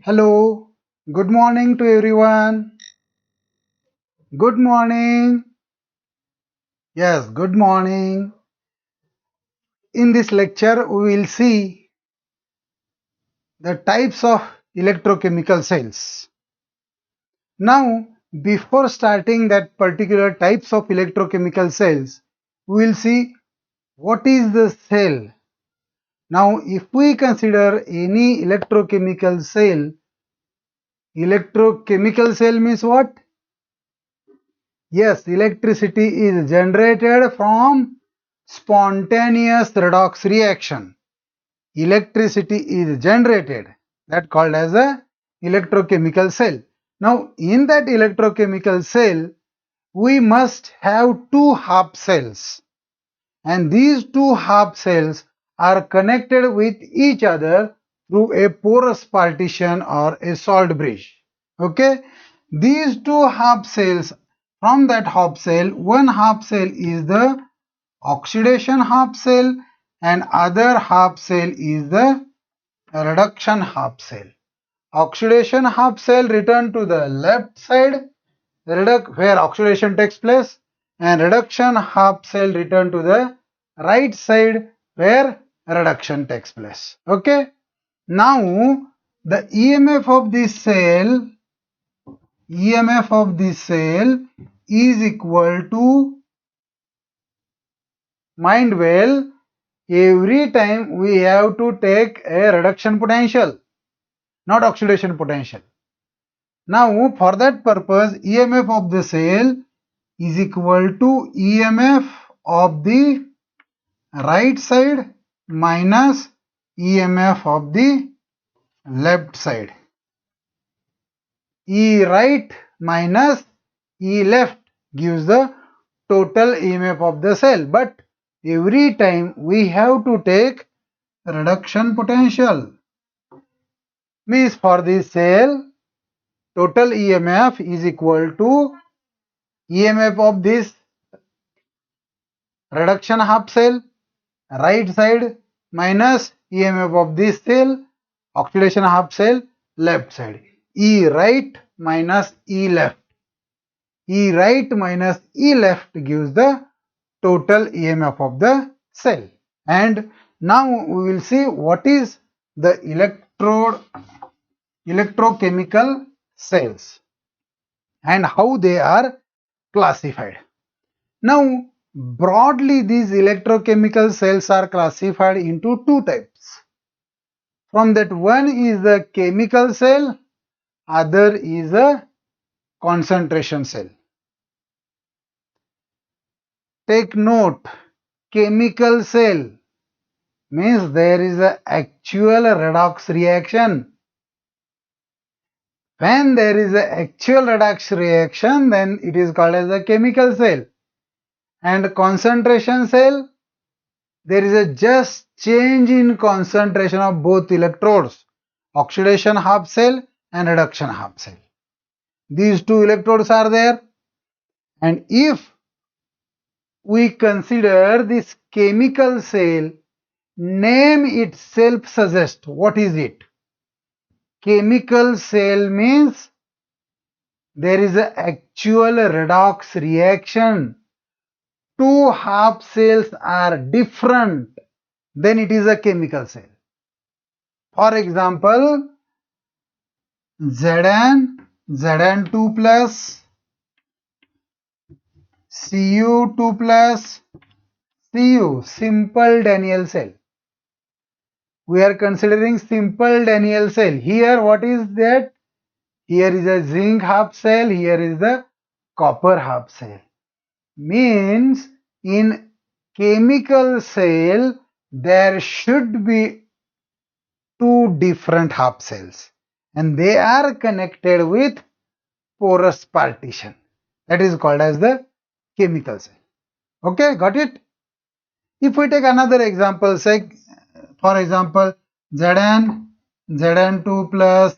Hello, good morning to everyone. Good morning. Yes, good morning. In this lecture, we will see the types of electrochemical cells. Now, before starting that particular types of electrochemical cells, we will see what is the cell. Now, if we consider any electrochemical cell means what? Yes, electricity is generated from spontaneous redox reaction. Electricity is generated, that called as a electrochemical cell. Now, in that electrochemical cell, we must have two half cells, and these two half cells are connected with each other through a porous partition or a salt bridge. Okay, these two half cells, from that half cell, one half cell is the oxidation half cell and other half cell is the reduction half cell. Oxidation half cell return to the left side where oxidation takes place, and reduction half cell return to the right side where reduction takes place. Okay, now the EMF of this cell is equal to, mind well, every time we have to take a reduction potential, not oxidation potential. Now, for that purpose, EMF of the cell is equal to EMF of the right side minus EMF of the left side. E right minus E left gives the total EMF of the cell, but every time we have to take reduction potential. Means for this cell, total EMF is equal to EMF of this reduction half cell right side minus EMF of this cell oxidation half cell left side. E right minus E left. E right minus E left gives the total EMF of the cell. And now we will see what is the electrochemical cells and how they are classified. Now, broadly, these electrochemical cells are classified into two types. From that, one is the chemical cell, other is a concentration cell. Take note, chemical cell means there is an actual redox reaction. When there is an actual redox reaction, then it is called as a chemical cell. And concentration cell, there is a just change in concentration of both electrodes, oxidation half cell and reduction half cell. These two electrodes are there, and if we consider this chemical cell, name itself suggests what is it. Chemical cell means there is an actual redox reaction. Two half cells are different, then it is a chemical cell. For example, Zn2 plus, Cu2 plus, Cu, simple Daniell cell. We are considering simple Daniell cell. Here what is that? Here is a zinc half cell, here is the copper half cell. Means in chemical cell there should be two different half cells and they are connected with porous partition. That is called as the chemical cell. Okay, got it? If we take another example, say for example Zn2 plus,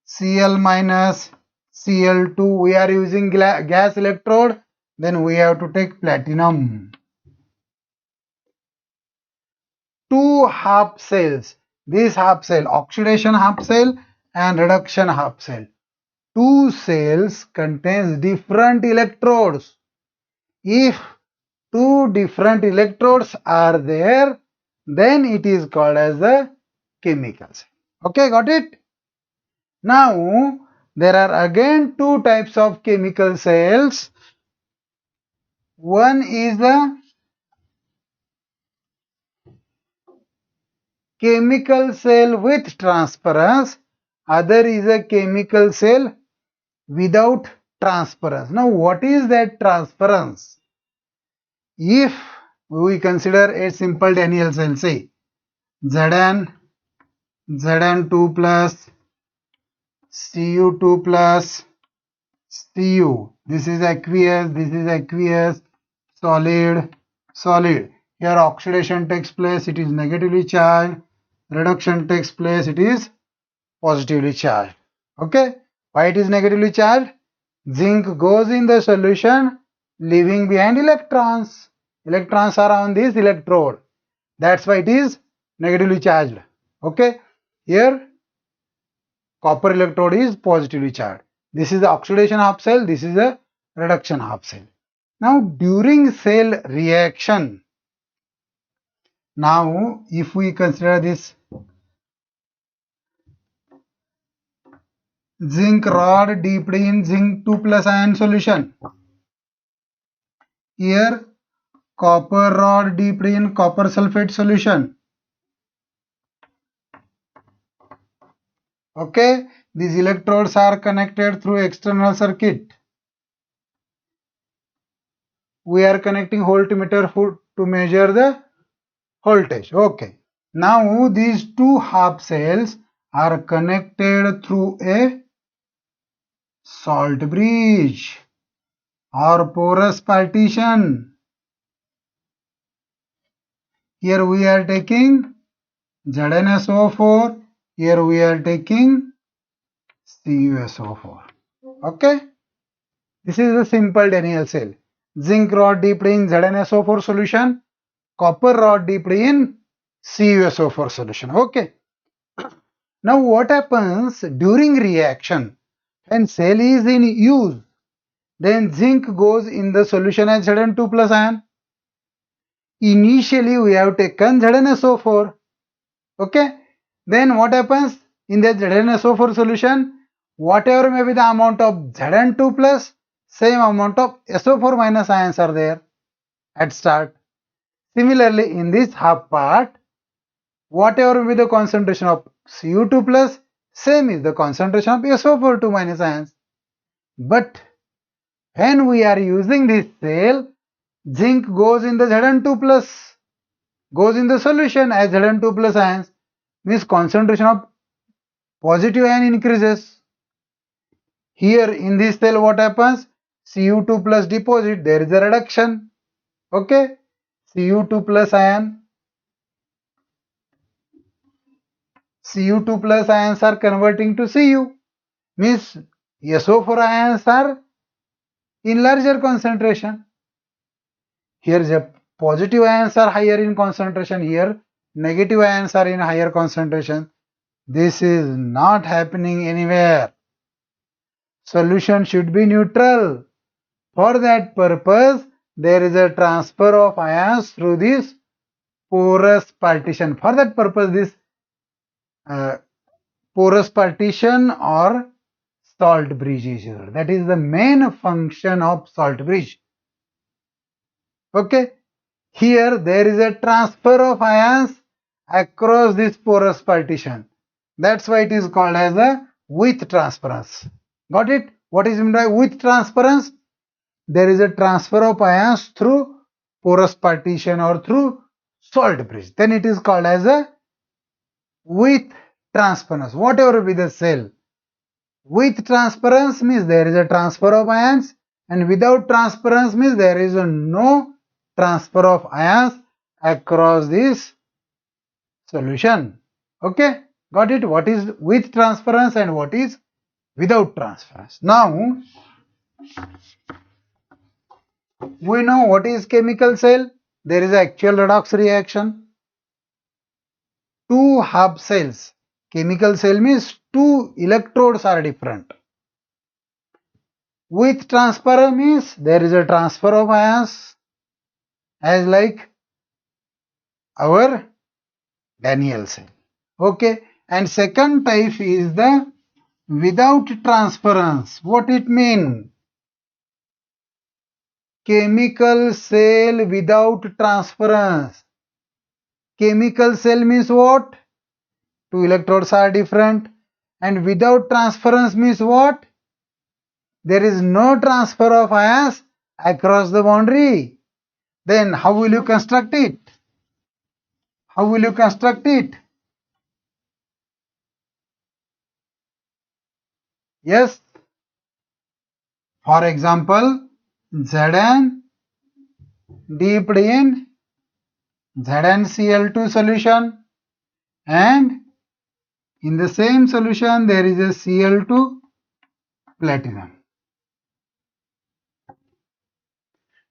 Cl minus, Cl2, we are using gas electrode, then we have to take platinum. Two half cells this half cell, oxidation half cell and reduction half cell. Two cells contains different electrodes. If two different electrodes are there, then it is called as a chemical cell. Okay, got it? Now, there are again two types of chemical cells. One is a chemical cell with transference, other is a chemical cell without transference. Now, what is that transference? If we consider a simple Daniell cell, say Zn2 plus Cu2 plus Cu. This is aqueous, solid. Here oxidation takes place, it is negatively charged. Reduction takes place, it is positively charged. Okay, why it is negatively charged? Zinc goes in the solution, leaving behind electrons. Electrons are on this electrode. That's why it is negatively charged. Okay, here copper electrode is positively charged. This is the oxidation half cell, this is the reduction half cell. Now during cell reaction, now if we consider this zinc rod dipped in zinc 2 plus ion solution, here copper rod dipped in copper sulfate solution. Okay, these electrodes are connected through external circuit. We are connecting voltmeter to measure the voltage. Okay, now these two half cells are connected through a salt bridge or porous partition. Here we are taking ZnSO4, here we are taking CuSO4. Okay, this is a simple Daniell cell. Zinc rod dipped in ZnSO4 solution, copper rod dipped in CuSO4 solution. Okay, now what happens during reaction? When cell is in use, then zinc goes in the solution as Zn2 plus ion. Initially we have taken ZnSO4. Okay, then what happens in the ZnSO4 solution? Whatever may be the amount of Zn2 plus, same amount of SO4 minus ions are there at start. Similarly, in this half part, whatever may be the concentration of Cu2 plus, same is the concentration of SO4 2 minus ions. But when we are using this cell, zinc goes in the Zn2 plus, goes in the solution as Zn2 plus ions, means concentration of positive ion increases. Here in this cell what happens? Cu2 plus deposit, there is a reduction. Okay, Cu2 plus ion, Cu2 plus ions are converting to Cu, means SO4 ions are in larger concentration. Here the positive ions are higher in concentration, here negative ions are in higher concentration. This is not happening anywhere. Solution should be neutral. For that purpose, there is a transfer of ions through this porous partition. For that purpose, this porous partition or salt bridge is used. That is the main function of salt bridge. Okay, here there is a transfer of ions across this porous partition. That's why it is called as a with transference. Got it? What is meant by with transference? There is a transfer of ions through porous partition or through salt bridge. Then it is called as a with transference. Whatever be the cell, with transference means there is a transfer of ions, and without transference means there is no transfer of ions across this solution. Okay, got it? What is with transference and what is without transference? Now we know what is chemical cell. There is actual redox reaction. Two two half cells. Chemical cell means two electrodes are different. With transfer means there is a transfer of ions, as like our Daniell cell. Okay, and second type is the without transference. What it mean? Chemical cell without transference. Chemical cell means what? Two electrodes are different. And without transference means what? There is no transfer of ions across the boundary. Then how will you construct it? How will you construct it? Yes. For example, Zn dipped in ZnCl2 solution, and in the same solution there is a Cl2 platinum.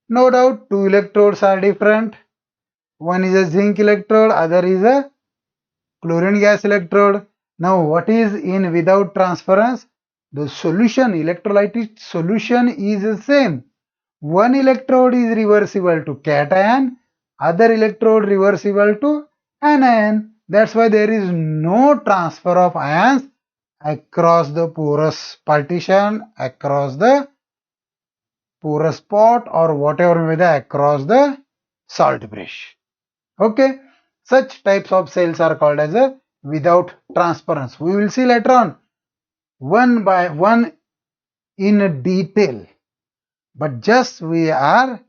No doubt two electrodes are different. One is a zinc electrode, other is a chlorine gas electrode. Now what is in without transference? The solution, electrolytic solution is the same. One electrode is reversible to cation, other electrode reversible to anion. That's why there is no transfer of ions across the porous partition, across the porous pot, or whatever may be across the salt bridge. Okay, such types of cells are called as a without transference. We will see later on one by one in detail, but just we are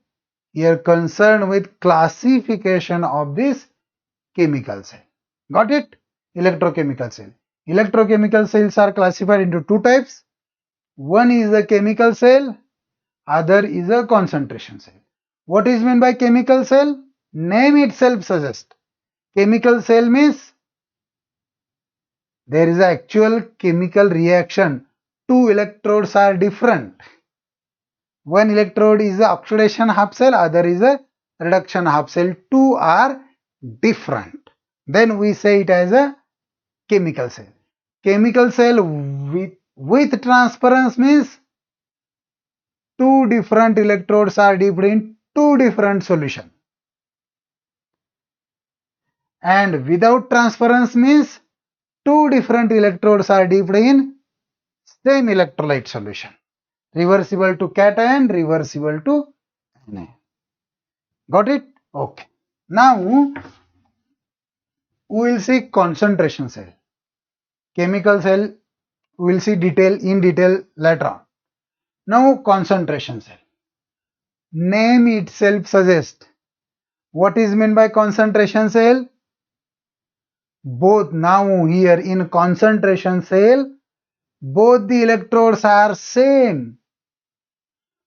here concerned with classification of this chemical cell. Got it? Electrochemical cell. Electrochemical cells are classified into two types. One is a chemical cell, other is a concentration cell. What is meant by chemical cell? Name itself suggests. Chemical cell means there is an actual chemical reaction. Two electrodes are different. One electrode is a oxidation half cell, other is a reduction half cell. Two are different. Then we say it as a chemical cell. Chemical cell with transference means two different electrodes are dipped in two different solutions. And without transference means two different electrodes are dipped in same electrolyte solution. Reversible to cation, reversible to anion. Got it? Okay. Now we will see concentration cell. Chemical cell we will see in detail later on. Now concentration cell. Name itself suggests. What is meant by concentration cell? Both now here in concentration cell, both the electrodes are same.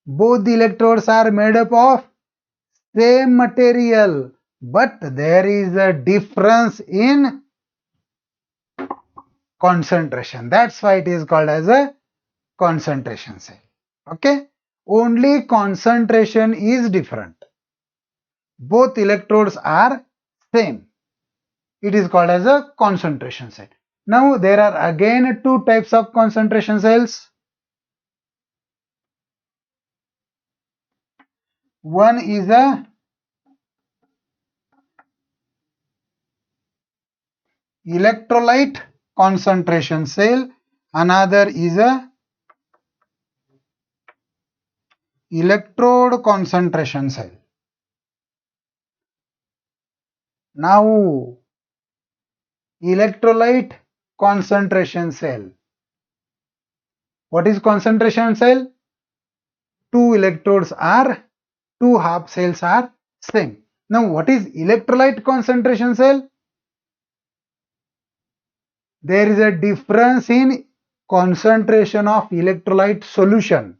Both the electrodes are made up of same material, but there is a difference in concentration. That's why it is called as a concentration cell. Okay? Only concentration is different. Both electrodes are same. It is called as a concentration cell. Now there are again two types of concentration cells. One is a electrolyte concentration cell, another is a electrode concentration cell. Now electrolyte concentration cell. What is concentration cell? Two electrodes are, two half cells are same. Now what is electrolyte concentration cell? There is a difference in concentration of electrolyte solution.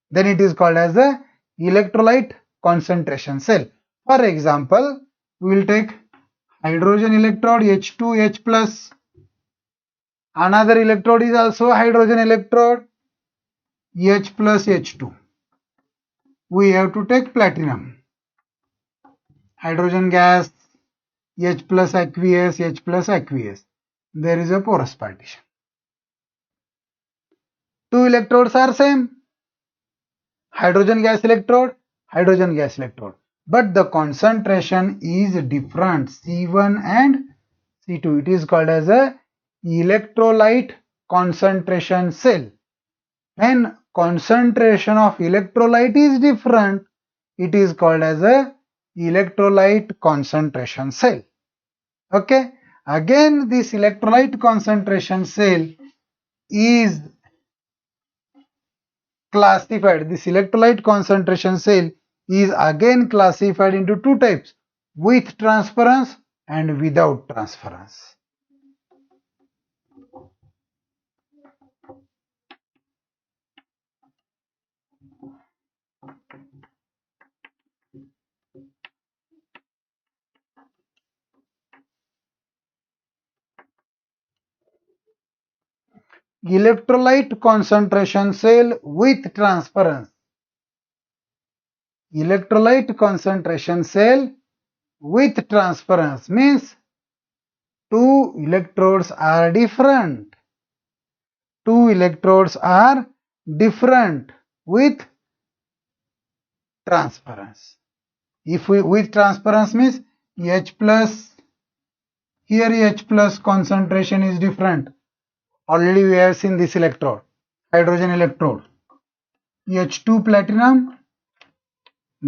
Then it is called as a electrolyte concentration cell. For example, we will take hydrogen electrode H2H plus. Another electrode is also hydrogen electrode H plus H2. We have to take platinum, hydrogen gas, H plus aqueous, H plus aqueous. There is a porous partition. Two electrodes are same. Hydrogen gas electrode, hydrogen gas electrode. But the concentration is different, C1 and C2. It is called as a electrolyte concentration cell. When concentration of electrolyte is different, it is called as a electrolyte concentration cell. Okay. Again, this electrolyte concentration cell is classified. This electrolyte concentration cell is again classified into two types, with transference and without transference. Electrolyte concentration cell with transference. Electrolyte concentration cell with transference means two electrodes are different. Two electrodes are different with transference. If we with transference means H plus, here H plus concentration is different. Already we have seen this electrode, hydrogen electrode. H2 platinum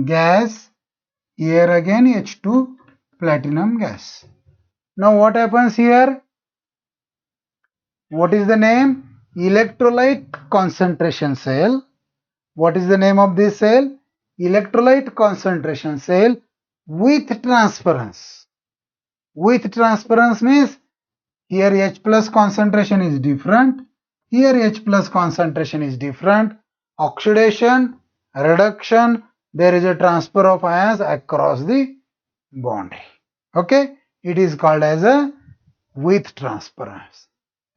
gas, here again H2 platinum gas. Now what happens here? What is the name? Electrolyte concentration cell. What is the name of this cell? Electrolyte concentration cell with transference. With transference means here H plus concentration is different, here H plus concentration is different. Oxidation, reduction, there is a transfer of ions across the boundary. Okay, it is called as a with transference.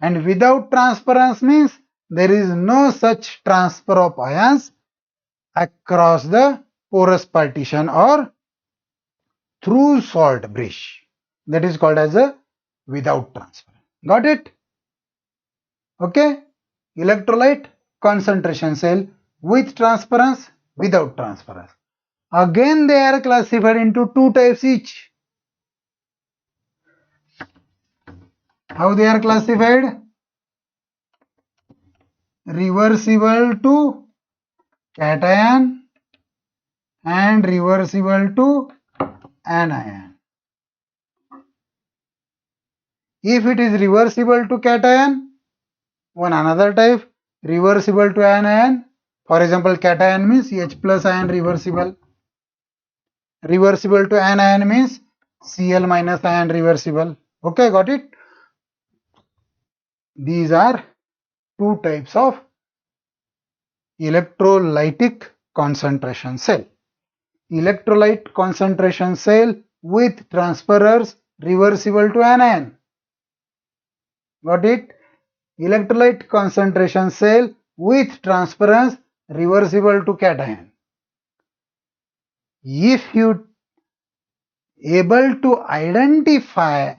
And without transference means there is no such transfer of ions across the porous partition or through salt bridge. That is called as a without transfer. Got it? Okay. Electrolyte concentration cell with transference, without transference. Again they are classified into two types each. How they are classified? Reversible to cation and reversible to anion. If it is reversible to cation, one another type, reversible to anion. For example, cation means H plus ion reversible. Reversible to anion means Cl minus ion reversible. Okay, got it? These are two types of electrolytic concentration cell. Electrolyte concentration cell with transferers reversible to anion. Got it? Electrolyte concentration cell with transference reversible to cation. If you able to identify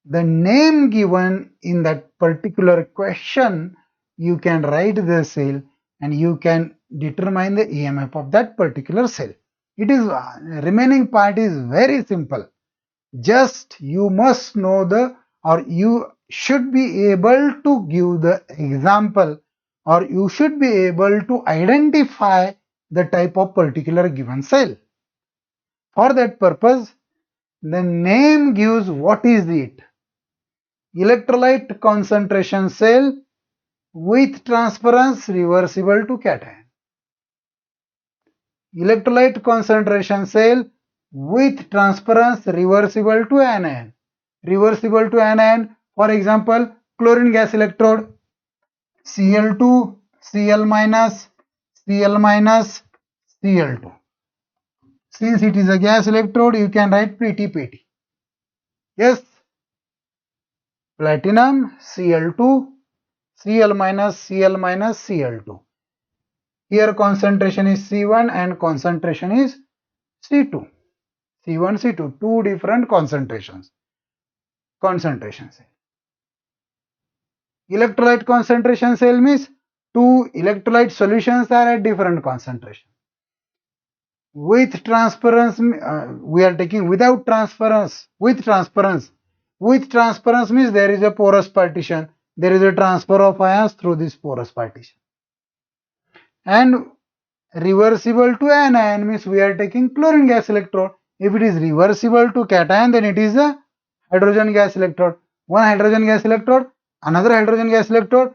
the name given in that particular question, you can write the cell and you can determine the EMF of that particular cell. It is remaining part is very simple. Just you must know the, or you should be able to give the example, or you should be able to identify the type of particular given cell. For that purpose, the name gives what is it. Electrolyte concentration cell with transference reversible to cation. Electrolyte concentration cell with transference reversible to anion. Reversible to anion, for example, chlorine gas electrode, Cl2, Cl minus, Cl minus, Cl2. Since it is a gas electrode, you can write PT. Yes, platinum, Cl2, Cl minus, Cl minus, Cl2. Here concentration is C1 and concentration is C2. C1, C2, two different concentrations. Concentration cell. Electrolyte concentration cell means two electrolyte solutions are at different concentration. With transference, we are taking without transference. With transference. With transference means there is a porous partition. There is a transfer of ions through this porous partition. And reversible to anion means we are taking chlorine gas electrode. If it is reversible to cation, then it is a hydrogen gas electrode. One hydrogen gas electrode, another hydrogen gas electrode,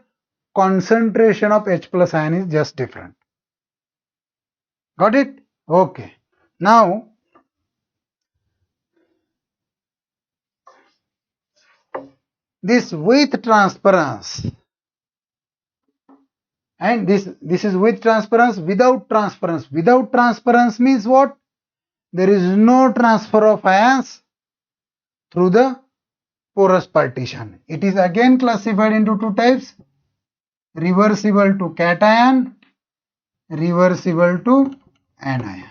concentration of H plus ion is just different. Got it? Okay. Now, this with transference and this is with transference, without transference. Without transference means what? There is no transfer of ions through the porous partition. It is again classified into two types: reversible to cation, reversible to anion.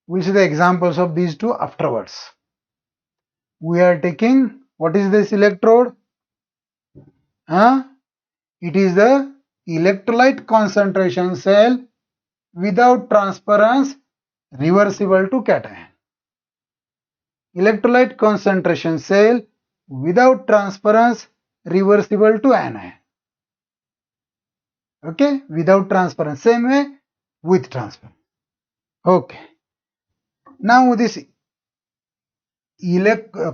We'll see the examples of these two afterwards. We are taking, what is this electrode? It is the electrolyte concentration cell without transference, reversible to cation. Electrolyte concentration cell without transference, reversible to anion. Okay, without transference. Same way with transference. Okay. Now this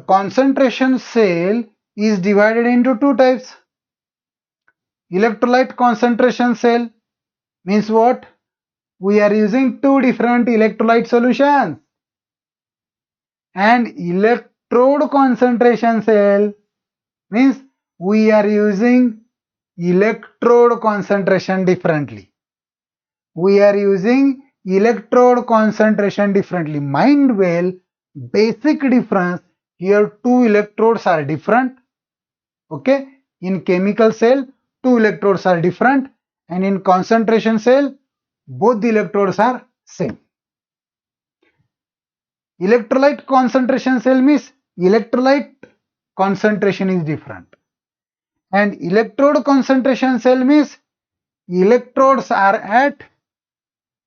concentration cell is divided into two types. Electrolyte concentration cell means what? We are using two different electrolyte solutions. And electrode concentration cell means we are using electrode concentration differently. We are using electrode concentration differently. Mind well, basic difference here, two electrodes are different. Okay, in chemical cell two electrodes are different, and in concentration cell both the electrodes are same. Electrolyte concentration cell means electrolyte concentration is different, and electrode concentration cell means electrodes are at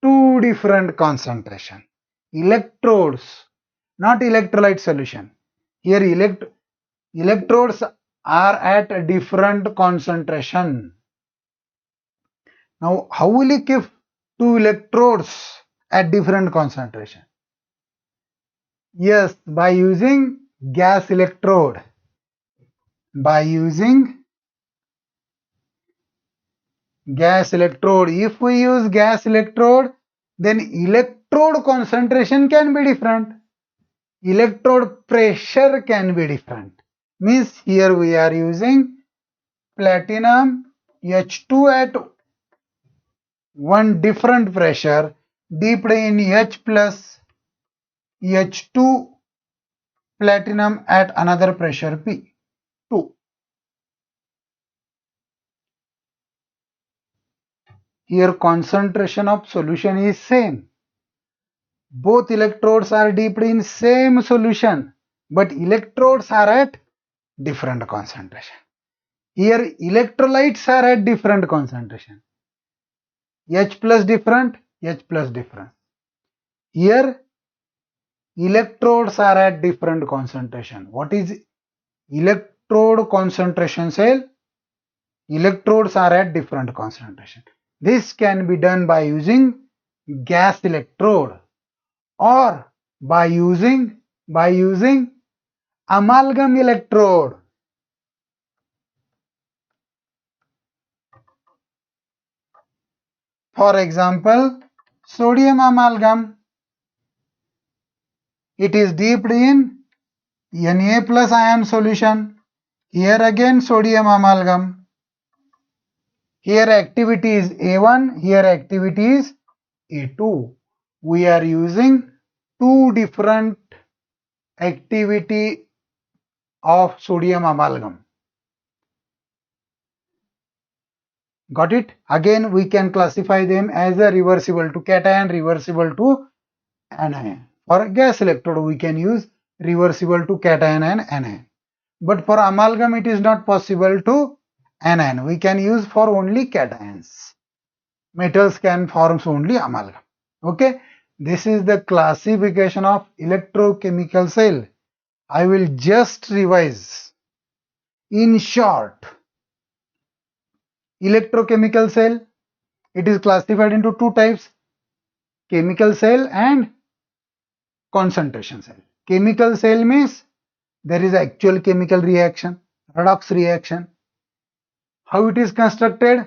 two different concentration. Electrodes, not electrolyte solution. Here electrodes are at a different concentration. Now, how will you keep two electrodes at different concentration? Yes, by using gas electrode. By using gas electrode. If we use gas electrode, then electrode concentration can be different. Electrode pressure can be different. Means here we are using platinum H2 at one different pressure dipped in H plus H2 platinum at another pressure P2. Here concentration of solution is same. Both electrodes are dipped in same solution, but electrodes are at different concentration. Here electrolytes are at different concentration. H plus different, H plus different. Here electrodes are at different concentration. What is electrode concentration cell? Electrodes are at different concentration. This can be done by using gas electrode or by using amalgam electrode. For example, sodium amalgam. It is dipped in Na plus ion solution. Here again sodium amalgam. Here activity is A1, here activity is A2. We are using two different activity of sodium amalgam. Got it? Again, we can classify them as a reversible to cation, reversible to anion. For gas electrode, we can use reversible to cation and anion. But for amalgam, it is not possible to anion. We can use for only cations. Metals can form only amalgam. Okay, this is the classification of electrochemical cell. I will just revise. In short, electrochemical cell, it is classified into two types: chemical cell and concentration cell. Chemical cell means there is actual chemical reaction, redox reaction. How it is constructed?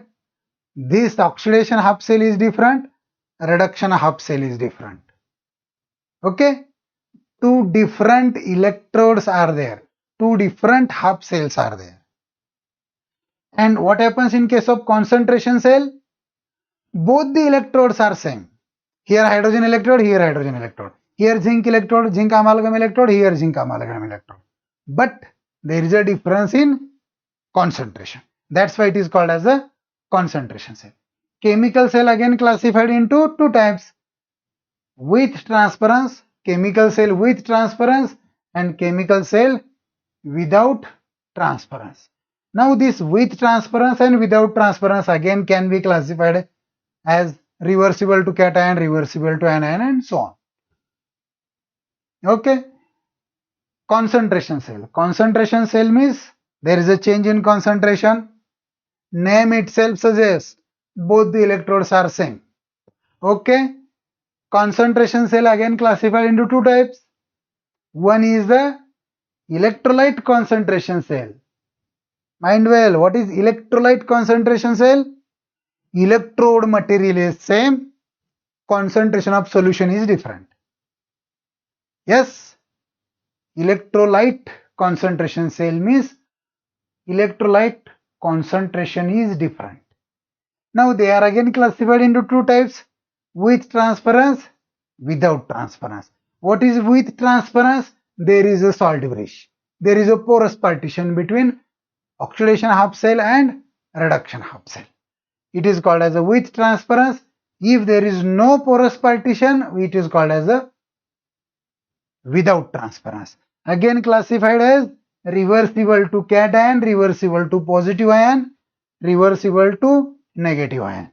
This oxidation half cell is different, reduction half cell is different. Okay, two different electrodes are there, two different half cells are there. And what happens in case of concentration cell? Both the electrodes are same. Here hydrogen electrode, here hydrogen electrode. Here zinc electrode, zinc amalgam electrode, here zinc amalgam electrode. But there is a difference in concentration. That's why it is called as a concentration cell. Chemical cell again classified into two types: with transference, chemical cell with transference, and chemical cell without transference. Now this with transference and without transference again can be classified as reversible to cation, reversible to anion, and so on. Okay. Concentration cell. Concentration cell means there is a change in concentration. Name itself suggests both the electrodes are same. Okay. Concentration cell again classified into two types. One is the electrolyte concentration cell. Mind well, what is electrolyte concentration cell? Electrode material is same, concentration of solution is different. Yes, electrolyte concentration cell means electrolyte concentration is different. Now they are again classified into two types: with transference, without transference. What is with transference? There is a salt bridge. There is a porous partition between oxidation half cell and reduction half cell. It is called as a with transference. If there is no porous partition, it is called as a without transference. Again classified as reversible to cation, reversible to positive ion, reversible to negative ion.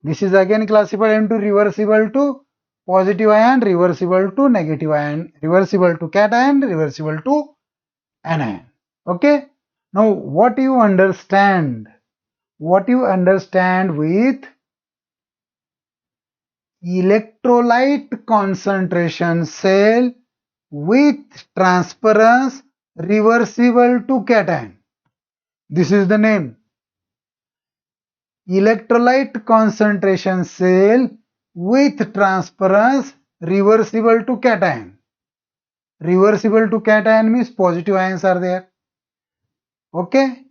This is again classified into reversible to positive ion, reversible to negative ion, reversible to cation, reversible to anion. Okay. Now what you understand? What you understand with electrolyte concentration cell with transference, reversible to cation. This is the name. Electrolyte concentration cell with transference, reversible to cation. Reversible to cation means positive ions are there. Okay.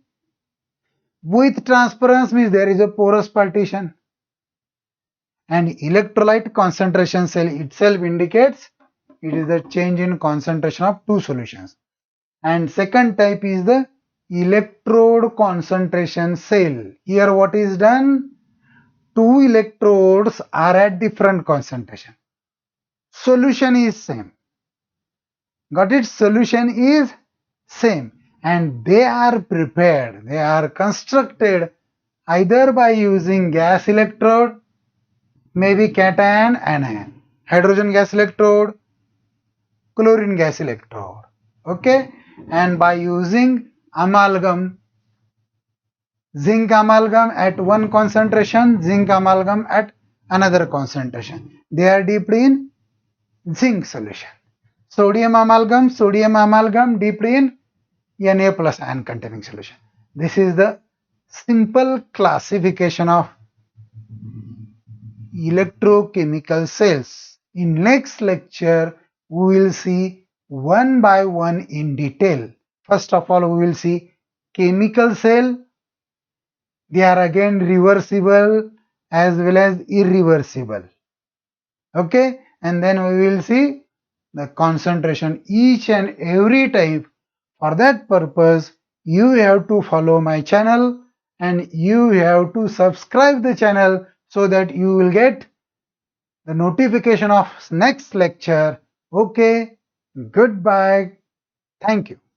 With transference means there is a porous partition. And electrolyte concentration cell itself indicates it is the change in concentration of two solutions. And second type is the electrode concentration cell. Here what is done? Two electrodes are at different concentration. Solution is same. Got it? Solution is same. And they are prepared, they are constructed either by using gas electrode, maybe cation, anion, hydrogen gas electrode, chlorine gas electrode. Okay. And by using amalgam, zinc amalgam at one concentration, zinc amalgam at another concentration. They are dipped in zinc solution. Sodium amalgam dipped in Na plus ion containing solution. This is the simple classification of electrochemical cells. In next lecture, we will see one by one in detail. First of all, we will see chemical cell. They are again reversible as well as irreversible. Okay, and then we will see the concentration each and every type. For that purpose, you have to follow my channel and you have to subscribe the channel so that you will get the notification of next lecture. Okay, goodbye. Thank you.